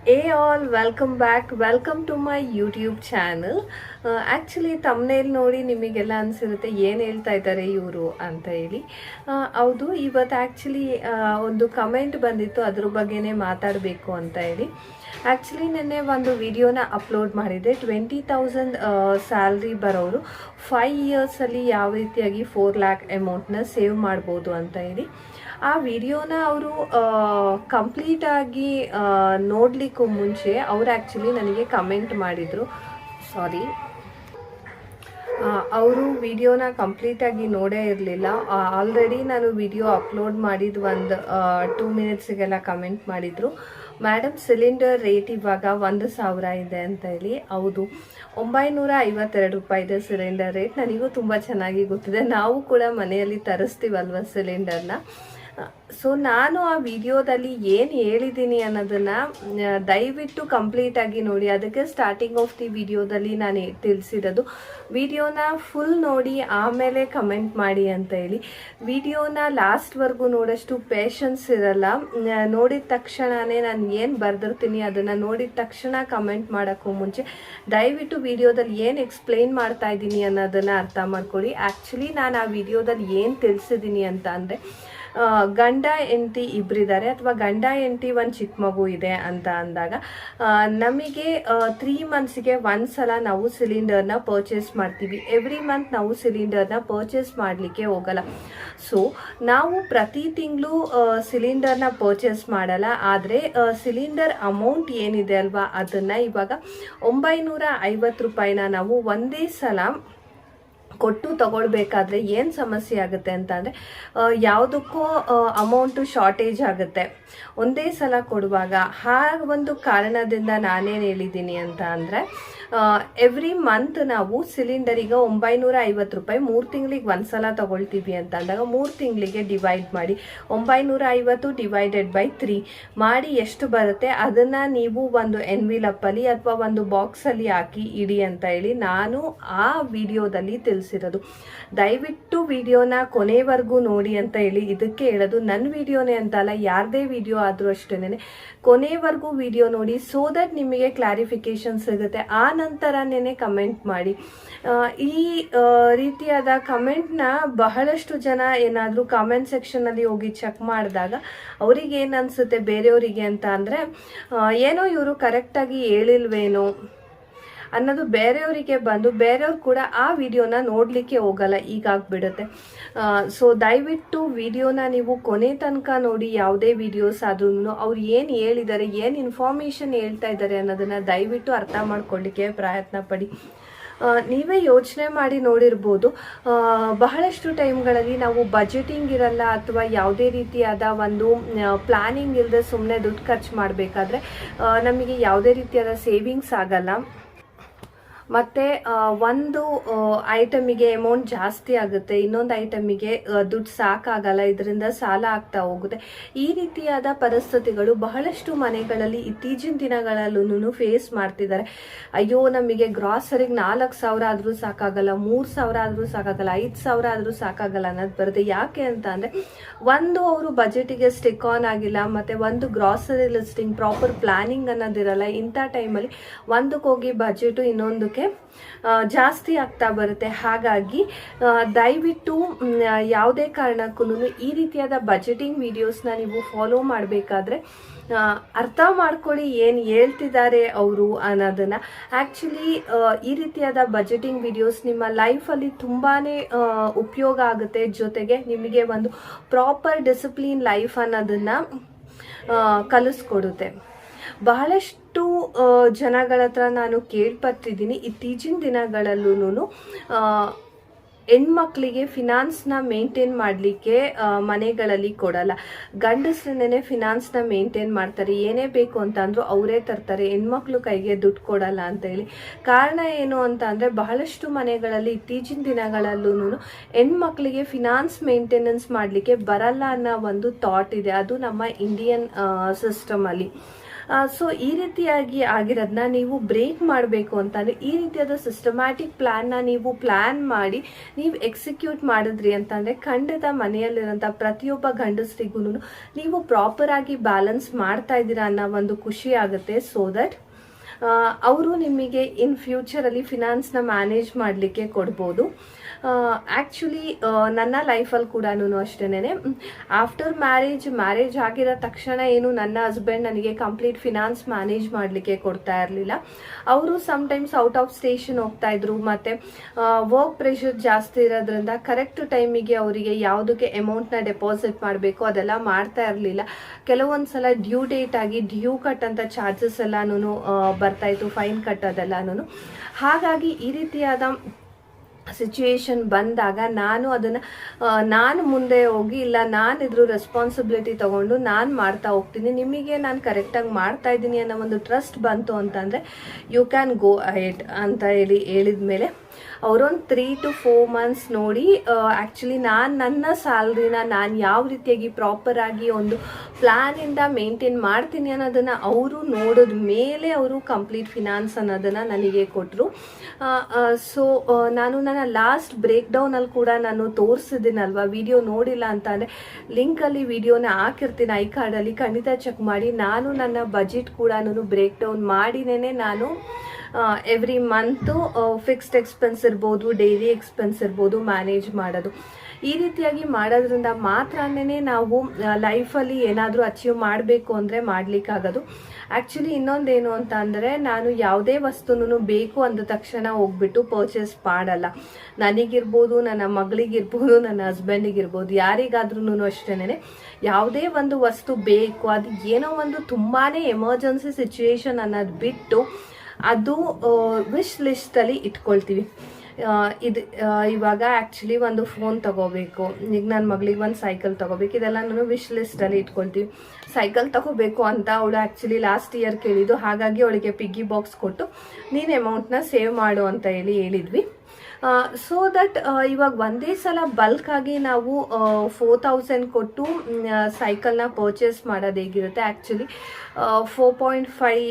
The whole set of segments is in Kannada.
Hey all, welcome back. Welcome to my YouTube channel. Actually ತಮ್ಮನೇಲಿ ನೋಡಿ ನಿಮಗೆಲ್ಲ ಅನಿಸಿರುತ್ತೆ ಏನು ಹೇಳ್ತಾ ಇದ್ದಾರೆ ಇವರು ಅಂತ ಹೇಳಿ. ಹೌದು, ಇವತ್ತು ಆ್ಯಕ್ಚುಲಿ ಒಂದು ಕಮೆಂಟ್ ಬಂದಿತ್ತು, ಅದ್ರ ಬಗ್ಗೆನೇ ಮಾತಾಡಬೇಕು ಅಂತ ಹೇಳಿ. ಆ್ಯಕ್ಚುಲಿ ನೆನ್ನೆ ಒಂದು ವಿಡಿಯೋನ ಅಪ್ಲೋಡ್ ಮಾಡಿದ್ದೆ. 20,000 ಸ್ಯಾಲ್ರಿ ಬರೋರು 5 ಇಯರ್ಸಲ್ಲಿ ಯಾವ ರೀತಿಯಾಗಿ 4 ಲ್ಯಾಕ್ ಅಮೌಂಟ್ನ ಸೇವ್ ಮಾಡ್ಬೋದು ಅಂತ ಹೇಳಿ. ಆ ವಿಡಿಯೋನ ಅವರು ಕಂಪ್ಲೀಟಾಗಿ ನೋಡಲಿಕ್ಕೂ ಮುಂಚೆ ಅವರು ಆ್ಯಕ್ಚುಲಿ ನನಗೆ ಕಮೆಂಟ್ ಮಾಡಿದರು. ಸಾರಿ, ಅವರು ವಿಡಿಯೋನ ಕಂಪ್ಲೀಟಾಗಿ ನೋಡೇ ಇರಲಿಲ್ಲ. ಆಲ್ರೆಡಿ ನಾನು ವಿಡಿಯೋ ಅಪ್ಲೋಡ್ ಮಾಡಿದ ಒಂದು 2 ಮಿನಿಟ್ಸಿಗೆಲ್ಲ ಕಮೆಂಟ್ ಮಾಡಿದರು, ಮೇಡಮ್ ಸಿಲಿಂಡರ್ ರೇಟ್ ಇವಾಗ 1,000 ಇದೆ ಅಂತ ಹೇಳಿ. ಹೌದು, 952 ರೂಪಾಯಿ ಇದೆ ಸಿಲಿಂಡರ್ ರೇಟ್. ನನಗೂ ತುಂಬ ಚೆನ್ನಾಗಿ ಗೊತ್ತಿದೆ, ನಾವು ಕೂಡ ಮನೆಯಲ್ಲಿ ತರಿಸ್ತೀವಲ್ವ ಸಿಲಿಂಡರ್ನ. ಸೊ ನಾನು ಆ ವಿಡಿಯೋದಲ್ಲಿ ಏನು ಹೇಳಿದ್ದೀನಿ ಅನ್ನೋದನ್ನು ದಯವಿಟ್ಟು ಕಂಪ್ಲೀಟಾಗಿ ನೋಡಿ. ಅದಕ್ಕೆ ಸ್ಟಾರ್ಟಿಂಗ್ ಆಫ್ ದಿ ವಿಡಿಯೋದಲ್ಲಿ ನಾನು ತಿಳಿಸಿರೋದು, ವಿಡಿಯೋನ ಫುಲ್ ನೋಡಿ ಆಮೇಲೆ ಕಮೆಂಟ್ ಮಾಡಿ ಅಂತ ಹೇಳಿ. ವಿಡಿಯೋನ ಲಾಸ್ಟ್ವರೆಗೂ ನೋಡೋಷ್ಟು ಪೇಷನ್ಸ್ ಇರಲ್ಲ. ನೋಡಿದ ತಕ್ಷಣವೇ ನಾನು ಏನು ಬರೆದಿರ್ತೀನಿ ಅದನ್ನು ನೋಡಿದ ತಕ್ಷಣ ಕಮೆಂಟ್ ಮಾಡೋಕ್ಕೂ ಮುಂಚೆ ದಯವಿಟ್ಟು ವಿಡಿಯೋದಲ್ಲಿ ಏನು ಎಕ್ಸ್ಪ್ಲೈನ್ ಮಾಡ್ತಾ ಇದ್ದೀನಿ ಅನ್ನೋದನ್ನು ಅರ್ಥ ಮಾಡ್ಕೊಳ್ಳಿ. ಆ್ಯಕ್ಚುಲಿ ನಾನು ಆ ವಿಡಿಯೋದಲ್ಲಿ ಏನು ತಿಳಿಸಿದ್ದೀನಿ ಅಂತ ಅಂದರೆ, ಗಂಡ ಹೆಂಡತಿ ಇಬ್ಬರಿದ್ದಾರೆ ಅಥವಾ ಗಂಡ ಹೆಂಡತಿ ಒಂದು ಚಿಕ್ಕ ಮಗು ಇದೆ ಅಂತ ಅಂದಾಗ ನಮಗೆ 3 ಮಂತ್ಸ್ಗೆ ಒಂದ್ಸಲ ನಾವು ಸಿಲಿಂಡರ್ನ ಪರ್ಚೇಸ್ ಮಾಡ್ತೀವಿ. ಎವ್ರಿ ಮಂತ್ ನಾವು ಸಿಲಿಂಡರ್ನ ಪರ್ಚೇಸ್ ಮಾಡಲಿಕ್ಕೆ ಹೋಗಲ್ಲ. ಸೊ ನಾವು ಪ್ರತಿ ತಿಂಗಳು ಸಿಲಿಂಡರ್ನ ಪರ್ಚೇಸ್ ಮಾಡಲ್ಲ. ಆದರೆ ಸಿಲಿಂಡರ್ ಅಮೌಂಟ್ ಏನಿದೆ ಅಲ್ವಾ, ಅದನ್ನು ಇವಾಗ 950 ರೂಪಾಯಿನ ನಾವು ಒಂದೇ ಸಲ ಕೊಟ್ಟು ತಗೊಳ್ಬೇಕಾದ್ರೆ ಏನು ಸಮಸ್ಯೆ ಆಗುತ್ತೆ ಅಂತ ಅಂದರೆ, ಯಾವುದಕ್ಕೂ ಅಮೌಂಟು ಶಾರ್ಟೇಜ್ ಆಗುತ್ತೆ ಒಂದೇ ಸಲ ಕೊಡುವಾಗ. ಆ ಒಂದು ಕಾರಣದಿಂದ ನಾನೇನು ಹೇಳಿದ್ದೀನಿ ಅಂತ ಅಂದರೆ, ಎವ್ರಿ ಮಂತ್ ನಾವು ಸಿಲಿಂಡರಿಗೆ 950 ರೂಪಾಯಿ 3 ತಿಂಗಳಿಗೆ ಒಂದ್ಸಲ ತಗೊಳ್ತೀವಿ ಅಂತ ಅಂದಾಗ 3 ತಿಂಗಳಿಗೆ ಡಿವೈಡ್ ಮಾಡಿ 950 ಡಿವೈಡೆಡ್ ಬೈ 3 ಮಾಡಿ ಎಷ್ಟು ಬರುತ್ತೆ ಅದನ್ನು ನೀವು ಒಂದು ಎನ್ವಿಲಪ್ಪಲ್ಲಿ ಅಥವಾ ಒಂದು ಬಾಕ್ಸಲ್ಲಿ ಹಾಕಿ ಇಡಿ ಅಂತ ಹೇಳಿ ನಾನು ಆ ವಿಡಿಯೋದಲ್ಲಿ ತಿಳಿಸಿರೋದು. ದಯವಿಟ್ಟು ವಿಡಿಯೋನ ಕೊನೆವರೆಗೂ ನೋಡಿ ಅಂತ ಹೇಳಿ ಇದಕ್ಕೆ ಹೇಳೋದು. ನನ್ನ ವಿಡಿಯೋನೇ ಅಂತಲ್ಲ, ಯಾರದೇ ವಿಡಿಯೋ ಆದರೂ ಅಷ್ಟೇನೆ ಕೊನೆವರೆಗೂ ವಿಡಿಯೋ ನೋಡಿ, ಸೋ ದಟ್ ನಿಮಗೆ ಕ್ಲಾರಿಫಿಕೇಶನ್ ಸಿಗುತ್ತೆ. ಆ ನಂತರನೇ ಕಮೆಂಟ್ ಮಾಡಿ. ಈ ರೀತಿಯಾದ ಕಮೆಂಟ್ನ ಬಹಳಷ್ಟು ಜನ ಏನಾದರೂ ಕಾಮೆಂಟ್ ಸೆಕ್ಷನಲ್ಲಿ ಹೋಗಿ ಚೆಕ್ ಮಾಡಿದಾಗ ಅವ್ರಿಗೆ ಏನು ಅನಿಸುತ್ತೆ ಬೇರೆಯವರಿಗೆ ಅಂತ ಅಂದರೆ, ಏನೋ ಇವರು ಕರೆಕ್ಟಾಗಿ ಹೇಳಿಲ್ವೇನೋ ಅನ್ನೋದು ಬೇರೆಯವರಿಗೆ ಬಂದು ಬೇರೆಯವ್ರು ಕೂಡ ಆ ವಿಡಿಯೋನ ನೋಡಲಿಕ್ಕೆ ಹೋಗಲ್ಲ, ಈಗಾಗ್ಬಿಡುತ್ತೆ. ಸೊ ದಯವಿಟ್ಟು ವಿಡಿಯೋನ ನೀವು ಕೊನೆ ತನಕ ನೋಡಿ. ಯಾವುದೇ ವಿಡಿಯೋಸ್ ಆದ್ರೂ ಅವ್ರು ಏನು ಹೇಳಿದ್ದಾರೆ, ಏನು ಇನ್ಫಾರ್ಮೇಷನ್ ಹೇಳ್ತಾ ಇದ್ದಾರೆ ಅನ್ನೋದನ್ನು ದಯವಿಟ್ಟು ಅರ್ಥ ಮಾಡ್ಕೊಳ್ಳಿಕ್ಕೆ ಪ್ರಯತ್ನ ಪಡಿ. ನೀವೇ ಯೋಚನೆ ಮಾಡಿ ನೋಡಿರ್ಬೋದು, ಬಹಳಷ್ಟು ಟೈಮ್ಗಳಲ್ಲಿ ನಾವು ಬಜೆಟಿಂಗ್ ಇರಲ್ಲ ಅಥವಾ ಯಾವುದೇ ರೀತಿಯಾದ ಒಂದು ಪ್ಲಾನಿಂಗ್ ಇಲ್ಲದೆ ಸುಮ್ಮನೆ ದುಡ್ಡು ಖರ್ಚು ಮಾಡಬೇಕಾದ್ರೆ ನಮಗೆ ಯಾವುದೇ ರೀತಿಯಾದ ಸೇವಿಂಗ್ಸ್ ಆಗಲ್ಲ. ಮತ್ತು ಒಂದು ಐಟಮಿಗೆ ಅಮೌಂಟ್ ಜಾಸ್ತಿ ಆಗುತ್ತೆ, ಇನ್ನೊಂದು ಐಟಮಿಗೆ ದುಡ್ಡು ಸಾಕಾಗಲ್ಲ, ಇದರಿಂದ ಸಾಲ ಆಗ್ತಾ ಹೋಗುತ್ತೆ. ಈ ರೀತಿಯಾದ ಪರಿಸ್ಥಿತಿಗಳು ಬಹಳಷ್ಟು ಮನೆಗಳಲ್ಲಿ ಇತ್ತೀಚಿನ ದಿನಗಳಲ್ಲೂ ಫೇಸ್ ಮಾಡ್ತಿದ್ದಾರೆ. ಅಯ್ಯೋ, ನಮಗೆ ಗ್ರಾಸರಿಗೆ 4,000 ಆದರೂ ಸಾಕಾಗಲ್ಲ, 3,000 ಆದರೂ ಸಾಕಾಗಲ್ಲ, 5,000 ಆದರೂ ಸಾಕಾಗಲ್ಲ ಅನ್ನೋದು ಬರುತ್ತೆ. ಯಾಕೆ ಅಂತ ಅಂದರೆ, ಒಂದು ಅವರು ಬಜೆಟಿಗೆ ಸ್ಟಿಕ್ ಆನ್ ಆಗಿಲ್ಲ, ಮತ್ತು ಒಂದು ಗ್ರಾಸರಿ ಲಿಸ್ಟಿಂಗ್ ಪ್ರಾಪರ್ ಪ್ಲಾನಿಂಗ್ ಅನ್ನೋದಿರಲ್ಲ. ಇಂಥ ಟೈಮಲ್ಲಿ ಒಂದಕ್ಕೆ ಹೋಗಿ ಬಜೆಟು ಇನ್ನೊಂದಕ್ಕೆ ಜಾಸ್ತಿ ಆಗ್ತಾ ಬರುತ್ತೆ. ಹಾಗಾಗಿ ದಯವಿಟ್ಟು ಯಾವುದೇ ಕಾರಣಕ್ಕೂ ಈ ರೀತಿಯಾದ ಬಜೆಟಿಂಗ್ ವಿಡಿಯೋಸ್ನ ನೀವು ಫಾಲೋ ಮಾಡಬೇಕಾದ್ರೆ ಅರ್ಥ ಮಾಡ್ಕೊಳ್ಳಿ ಏನು ಹೇಳ್ತಿದ್ದಾರೆ ಅವರು ಅನ್ನೋದನ್ನು. ಆ್ಯಕ್ಚುಲಿ ಈ ರೀತಿಯಾದ ಬಜೆಟಿಂಗ್ ವಿಡಿಯೋಸ್ ನಿಮ್ಮ ಲೈಫಲ್ಲಿ ತುಂಬಾ ಉಪಯೋಗ ಆಗುತ್ತೆ. ಜೊತೆಗೆ ನಿಮಗೆ ಒಂದು ಪ್ರಾಪರ್ ಡಿಸಿಪ್ಲಿನ್ ಲೈಫ್ ಅನ್ನೋದನ್ನು ಕಲಿಸ್ಕೊಡುತ್ತೆ. ಬಹಳಷ್ಟು ಜನಗಳ ಹತ್ರ ನಾನು ಕೇಳ್ಪಟ್ಟಿದ್ದೀನಿ, ಇತ್ತೀಚಿನ ದಿನಗಳಲ್ಲೂ ಹೆಣ್ಮಕ್ಳಿಗೆ ಫಿನಾನ್ಸ್ನ ಮೇಂಟೈನ್ ಮಾಡಲಿಕ್ಕೆ ಮನೆಗಳಲ್ಲಿ ಕೊಡಲ್ಲ. ಗಂಡಸ್ರನ್ನೇ ಫಿನಾನ್ಸ್ನ ಮೇಂಟೈನ್ ಮಾಡ್ತಾರೆ, ಏನೇ ಬೇಕು ಅಂತ ಅಂದರೂ ಅವರೇ ತರ್ತಾರೆ, ಹೆಣ್ಮಕ್ಳು ಕೈಗೆ ದುಡ್ಡು ಕೊಡಲ್ಲ ಅಂತ ಹೇಳಿ. ಕಾರಣ ಏನು ಅಂತ ಅಂದರೆ, ಬಹಳಷ್ಟು ಮನೆಗಳಲ್ಲಿ ಇತ್ತೀಚಿನ ದಿನಗಳಲ್ಲೂ ಹೆಣ್ಮಕ್ಳಿಗೆ ಫಿನಾನ್ಸ್ ಮೇಂಟೆನೆನ್ಸ್ ಮಾಡಲಿಕ್ಕೆ ಬರಲ್ಲ ಅನ್ನೋ ಒಂದು ಥಾಟ್ ಇದೆ. ಅದು ನಮ್ಮ ಇಂಡಿಯನ್ ಸಿಸ್ಟಮಲ್ಲಿ. ಸೊ ಈ ರೀತಿಯಾಗಿ ಆಗಿರೋದನ್ನ ನೀವು ಬ್ರೇಕ್ ಮಾಡಬೇಕು ಅಂತಂದರೆ ಈ ರೀತಿಯಾದ ಸಿಸ್ಟಮ್ಯಾಟಿಕ್ ಪ್ಲ್ಯಾನ್ನ ನೀವು ಪ್ಲ್ಯಾನ್ ಮಾಡಿ ನೀವು ಎಕ್ಸಿಕ್ಯೂಟ್ ಮಾಡಿದ್ರಿ ಅಂತಂದರೆ ಖಂಡಿತ ಮನೆಯಲ್ಲಿರೋಂಥ ಪ್ರತಿಯೊಬ್ಬ ಗಂಡಸರಿಗೂ ನೀವು ಪ್ರಾಪರಾಗಿ ಬ್ಯಾಲೆನ್ಸ್ ಮಾಡ್ತಾ ಇದ್ದೀರಾ ಅನ್ನೋ ಒಂದು ಖುಷಿ ಆಗುತ್ತೆ. ಸೊ ದಟ್ ಅವರು ನಿಮಗೆ ಇನ್ ಫ್ಯೂಚರಲ್ಲಿ ಫಿನಾನ್ಸ್ನ ಮ್ಯಾನೇಜ್ ಮಾಡಲಿಕ್ಕೆ ಕೊಡ್ಬೋದು. ಆ್ಯಕ್ಚುಲಿ ನನ್ನ ಲೈಫಲ್ಲಿ ಕೂಡ ಅಷ್ಟೇನೆ ಆಫ್ಟರ್ ಮ್ಯಾರೇಜ್ ಆಗಿರೋ ತಕ್ಷಣ ಏನು ನನ್ನ ಹಸ್ಬೆಂಡ್ ನನಗೆ ಕಂಪ್ಲೀಟ್ ಫಿನಾನ್ಸ್ ಮ್ಯಾನೇಜ್ ಮಾಡಲಿಕ್ಕೆ ಕೊಡ್ತಾ ಇರಲಿಲ್ಲ. ಅವರು ಸಮ್ಟೈಮ್ಸ್ ಔಟ್ ಆಫ್ ಸ್ಟೇಷನ್ ಹೋಗ್ತಾ ಇದ್ರು, ಮತ್ತು ವರ್ಕ್ ಪ್ರೆಷರ್ ಜಾಸ್ತಿ ಇರೋದ್ರಿಂದ ಕರೆಕ್ಟ್ ಟೈಮಿಗೆ ಅವರಿಗೆ ಯಾವುದಕ್ಕೆ ಅಮೌಂಟ್ನ ಡೆಪಾಸಿಟ್ ಮಾಡಬೇಕು ಅದೆಲ್ಲ ಮಾಡ್ತಾ ಇರಲಿಲ್ಲ. ಕೆಲವೊಂದು ಸಲ ಡ್ಯೂ ಡೇಟ್ ಆಗಿ ಡ್ಯೂ ಕಟ್ ಅಂತ ಚಾರ್ಜಸ್ ಎಲ್ಲನೂ ಬರ್ತಾಯಿತ್ತು, ಫೈನ್ ಕಟ್ಟೋದೆಲ್ಲನೂ. ಹಾಗಾಗಿ ಈ ರೀತಿಯಾದ ಸಿಚುಯೇಷನ್ ಬಂದಾಗ ನಾನು ಮುಂದೆ ಹೋಗಿ ಇಲ್ಲ ನಾನು ಇದ್ರ ರೆಸ್ಪಾನ್ಸಿಬಿಲಿಟಿ ತೊಗೊಂಡು ನಾನು ಮಾಡ್ತಾ ಹೋಗ್ತೀನಿ, ನಿಮಗೆ ನಾನು ಕರೆಕ್ಟಾಗಿ ಮಾಡ್ತಾ ಇದ್ದೀನಿ ಅನ್ನೋ ಒಂದು ಟ್ರಸ್ಟ್ ಬಂತು ಅಂತಂದರೆ ಯು ಕ್ಯಾನ್ ಗೋ ಅಹೆಡ್ ಅಂತ ಹೇಳಿದ ಮೇಲೆ ಅವರೊಂದು 3 to 4 months ನೋಡಿ ಆ್ಯಕ್ಚುಲಿ ನನ್ನ ಸ್ಯಾಲ್ರಿನ ನಾನು ಯಾವ ರೀತಿಯಾಗಿ ಪ್ರಾಪರಾಗಿ ಒಂದು ಪ್ಲ್ಯಾನಿಂದ ಮೇಂಟೈನ್ ಮಾಡ್ತೀನಿ ಅನ್ನೋದನ್ನು ಅವರು ನೋಡಿದ ಮೇಲೆ ಅವರು ಕಂಪ್ಲೀಟ್ ಫಿನಾನ್ಸ್ ಅನ್ನೋದನ್ನು ನನಗೆ ಕೊಟ್ಟರು. ಸೊ ನಾನು ನನ್ನ ಲಾಸ್ಟ್ ಬ್ರೇಕ್ ಡೌನಲ್ಲಿ ಕೂಡ ನಾನು ತೋರಿಸಿದ್ದೀನಲ್ವ, ವಿಡಿಯೋ ನೋಡಿಲ್ಲ ಅಂತ ಅಂದರೆ ಲಿಂಕಲ್ಲಿ ವಿಡಿಯೋನ ಹಾಕಿರ್ತೀನಿ ಐ ಕಾರ್ಡಲ್ಲಿ, ಖಂಡಿತ ಚೆಕ್ ಮಾಡಿ. ನಾನು ನನ್ನ ಬಜೆಟ್ ಕೂಡ ಬ್ರೇಕ್ ಡೌನ್ ಮಾಡಿನೇ ನಾನು ಎವ್ರಿ ಮಂತು ಫಿಕ್ಸ್ಡ್ ಎಕ್ಸ್ಪೆನ್ಸ್ ಇರ್ಬೋದು, ಡೈಲಿ ಎಕ್ಸ್ಪೆನ್ಸ್ ಇರ್ಬೋದು ಮ್ಯಾನೇಜ್ ಮಾಡೋದು. ಈ ರೀತಿಯಾಗಿ ಮಾಡೋದ್ರಿಂದ ಮಾತ್ರನೇ ನಾವು ಲೈಫಲ್ಲಿ ಏನಾದರೂ ಅಚೀವ್ ಮಾಡಬೇಕು ಅಂದರೆ ಮಾಡಲಿಕ್ಕಾಗೋದು. ಆ್ಯಕ್ಚುಲಿ ಇನ್ನೊಂದೇನು ಅಂತ ಅಂದರೆ ನಾನು ಯಾವುದೇ ವಸ್ತುನೂ ಬೇಕು ಅಂದ ತಕ್ಷಣ ಹೋಗ್ಬಿಟ್ಟು ಪರ್ಚೇಸ್ ಮಾಡಲ್ಲ. ನನಗಿರ್ಬೋದು, ನನ್ನ ಮಗಳಿಗಿರ್ಬೋದು, ನನ್ನ ಹಸ್ಬೆಂಡಿಗಿರ್ಬೋದು, ಯಾರಿಗಾದ್ರೂ ಅಷ್ಟೇನೆ ಯಾವುದೇ ಒಂದು ವಸ್ತು ಬೇಕು, ಅದು ಏನೋ ಒಂದು ತುಂಬಾ ಎಮರ್ಜೆನ್ಸಿ ಸಿಚುವೇಶನ್ ಅನ್ನೋದು ಬಿಟ್ಟು ಅದು ವಿಶ್ ಲಿಸ್ಟಲ್ಲಿ ಇಟ್ಕೊಳ್ತೀವಿ. ಇವಾಗ ಆ್ಯಕ್ಚುಲಿ ಒಂದು ಫೋನ್ ತಗೋಬೇಕು, ಈಗ ನನ್ನ ಮಗಳಿಗೆ ಒಂದು ಸೈಕಲ್ ತಗೋಬೇಕು, ಇದೆಲ್ಲ ನಾನು ವಿಶ್ ಲಿಸ್ಟಲ್ಲಿ ಇಟ್ಕೊಳ್ತೀವಿ. ಸೈಕಲ್ ತಗೋಬೇಕು ಅಂತ ಅವಳು ಆ್ಯಕ್ಚುಲಿ ಲಾಸ್ಟ್ ಇಯರ್ ಕೇಳಿದ್ದು, ಹಾಗಾಗಿ ಅವಳಿಗೆ ಪಿಗ್ಗಿ ಬಾಕ್ಸ್ ಕೊಟ್ಟು ನೀನು ಅಮೌಂಟ್ನ ಸೇವ್ ಮಾಡು ಅಂತ ಹೇಳಿದ್ವಿ. ಸೊ ದಟ್ ಇವಾಗ ಒಂದೇ ಸಲ ಬಲ್ಕಾಗಿ ನಾವು 4,000 ಕೊಟ್ಟು ಸೈಕಲ್ನ ಪರ್ಚೇಸ್ ಮಾಡೋದು ಹೇಗಿರುತ್ತೆ. ಆ್ಯಕ್ಚುಲಿ 4.5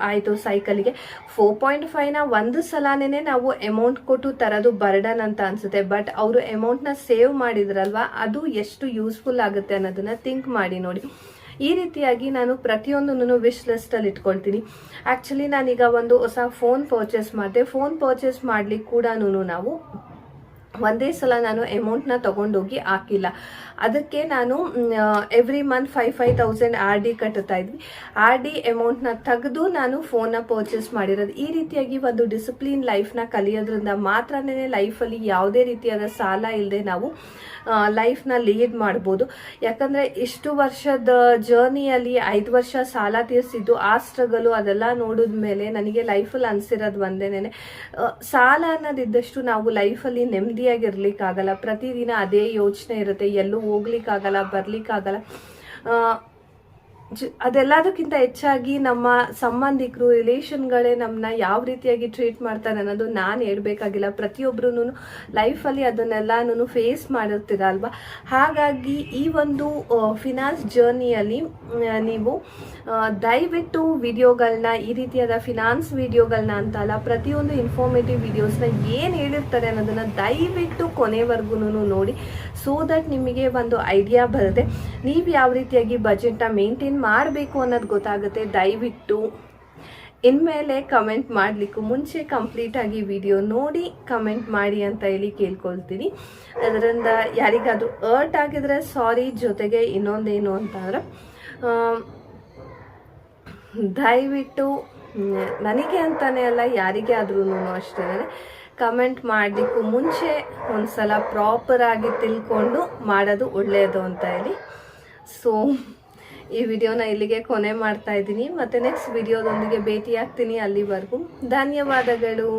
ಆಯಿತು ಸೈಕಲಿಗೆ. 4.5ನ ಒಂದು ಸಲನೇ ನಾವು ಅಮೌಂಟ್ ಕೊಟ್ಟು ತರೋದು ಬರ್ಡನ್ ಅಂತ ಅನಿಸುತ್ತೆ. ಬಟ್ ಅವರು ಅಮೌಂಟ್ನ ಸೇವ್ ಮಾಡಿದ್ರಲ್ವ, ಅದು ಎಷ್ಟು ಯೂಸ್ಫುಲ್ ಆಗುತ್ತೆ ಅನ್ನೋದನ್ನು ಥಿಂಕ್ ಮಾಡಿ ನೋಡಿ. ಈ ರೀತಿಯಾಗಿ ನಾನು ಪ್ರತಿಯೊಂದನ್ನು ವಿಶ್ ಲಿಸ್ಟಲ್ಲಿ ಇಟ್ಕೊಳ್ತೀನಿ. ಆ್ಯಕ್ಚುಲಿ ನಾನೀಗ ಒಂದು ಹೊಸ ಫೋನ್ ಪರ್ಚೇಸ್ ಮಾಡಿದೆ. ಫೋನ್ ಪರ್ಚೇಸ್ ಮಾಡ್ಲಿಕ್ಕೆ ಕೂಡ ನಾವು ಒಂದೇ ಸಲ ನಾನು ಅಮೌಂಟ್ನ ತೊಗೊಂಡೋಗಿ ಹಾಕಿಲ್ಲ. ಅದಕ್ಕೆ ನಾನು ಎವ್ರಿ ಮಂತ್ 5,000 RD ಕಟ್ಟುತ್ತಾ ಇದ್ವಿ. RD ಅಮೌಂಟ್ನ ತೆಗೆದು ನಾನು ಫೋನ್ನ ಪರ್ಚೇಸ್ ಮಾಡಿರೋದು. ಈ ರೀತಿಯಾಗಿ ಒಂದು ಡಿಸಿಪ್ಲಿನ್ ಲೈಫ್ನ ಕಲಿಯೋದ್ರಿಂದ ಮಾತ್ರನೇ ಲೈಫಲ್ಲಿ ಯಾವುದೇ ರೀತಿಯಾದ ಸಾಲ ಇಲ್ಲದೆ ನಾವು ಲೈಫ್ನ ಲೀಡ್ ಮಾಡ್ಬೋದು. ಯಾಕಂದರೆ ಇಷ್ಟು ವರ್ಷದ ಜರ್ನಿಯಲ್ಲಿ 5 ವರ್ಷ ಸಾಲ ತೀರಿಸಿದ್ದು, ಆ ಸ್ಟ್ರಗಲು ಅದೆಲ್ಲ ನೋಡಿದ ಮೇಲೆ ನನಗೆ ಲೈಫಲ್ಲಿ ಅನಿಸಿರೋದು ಒಂದೇನೆ, ಸಾಲ ಅನ್ನೋದಿದ್ದಷ್ಟು ನಾವು ಲೈಫಲ್ಲಿ ನೆಮ್ಮದಿಯಾಗಿರ್ಲಿಕ್ಕಾಗಲ್ಲ. ಪ್ರತಿದಿನ ಅದೇ ಯೋಚನೆ ಇರುತ್ತೆ, ಎಲ್ಲೂ ಹೋಗ್ಲಿಕ್ಕಾಗಲ್ಲ, ಬರ್ಲಿಕ್ಕಾಗಲ್ಲ. ಅದೆಲ್ಲದಕ್ಕಿಂತ ಹೆಚ್ಚಾಗಿ ನಮ್ಮ ಸಂಬಂಧಿಕರು, ರಿಲೇಷನ್ಗಳೇ ನಮ್ಮನ್ನ ಯಾವ ರೀತಿಯಾಗಿ ಟ್ರೀಟ್ ಮಾಡ್ತಾರೆ ಅನ್ನೋದು ನಾನು ಹೇಳ್ಬೇಕಾಗಿಲ್ಲ. ಪ್ರತಿಯೊಬ್ಬರೂ ಲೈಫಲ್ಲಿ ಅದನ್ನೆಲ್ಲನೂ ಫೇಸ್ ಮಾಡಿರ್ತೀರಲ್ವ. ಹಾಗಾಗಿ ಈ ಒಂದು ಫಿನಾನ್ಸ್ ಜರ್ನಿಯಲ್ಲಿ ನೀವು ದಯವಿಟ್ಟು ವಿಡಿಯೋಗಳನ್ನ, ಈ ರೀತಿಯಾದ ಫಿನಾನ್ಸ್ ವಿಡಿಯೋಗಳನ್ನ ಅಂತಲ್ಲ, ಪ್ರತಿಯೊಂದು ಇನ್ಫಾರ್ಮೇಟಿವ್ ವಿಡಿಯೋಸ್ನ ಏನು ಹೇಳಿರ್ತಾರೆ ಅನ್ನೋದನ್ನು ದಯವಿಟ್ಟು ಕೊನೆವರೆಗೂ ನೋಡಿ. ಸೋ ದಟ್ ನಿಮಗೆ ಒಂದು ಐಡಿಯಾ ಬರುತ್ತೆ, ನೀವು ಯಾವ ರೀತಿಯಾಗಿ ಬಜೆಟ್ನ ಮೇಂಟೈನ್ ಮಾಡಬೇಕು ಅನ್ನೋದು ಗೊತ್ತಾಗುತ್ತೆ. ದಯವಿಟ್ಟು ಇನ್ಮೇಲೆ ಕಮೆಂಟ್ ಮಾಡಲಿಕ್ಕೂ ಮುಂಚೆ ಕಂಪ್ಲೀಟಾಗಿ ವಿಡಿಯೋ ನೋಡಿ ಕಮೆಂಟ್ ಮಾಡಿ ಅಂತ ಹೇಳಿ ಕೇಳ್ಕೊಳ್ತೀನಿ. ಅದರಿಂದ ಯಾರಿಗಾದರೂ ಹರ್ಟ್ ಆಗಿದ್ರೆ ಸಾರಿ. ಜೊತೆಗೆ ಇನ್ನೊಂದೇನು ಅಂತಂದ್ರೆ ದಯವಿಟ್ಟು ನನಗೆ ಅಂತಾನೆ ಅಲ್ಲ, ಯಾರಿಗೆ ಆದ್ರೂ ಅಷ್ಟೇ ಕಮೆಂಟ್ ಮಾಡಲಿಕ್ಕೂ ಮುಂಚೆ ಒಂದ್ಸಲ ಪ್ರಾಪರಾಗಿ ತಿಳ್ಕೊಂಡು ಮಾಡೋದು ಒಳ್ಳೆಯದು ಅಂತ ಹೇಳಿ. ಸೊ ಈ ವಿಡಿಯೋನ ಇಲ್ಲಿಗೆ ಕೊನೆ ಮಾಡ್ತಾ ಇದ್ದೀನಿ. ಮತ್ತೆ ನೆಕ್ಸ್ಟ್ ವಿಡಿಯೋದೊಂದಿಗೆ ಭೇಟಿ ಆಗ್ತೀನಿ. ಅಲ್ಲಿವರೆಗೂ ಧನ್ಯವಾದಗಳು.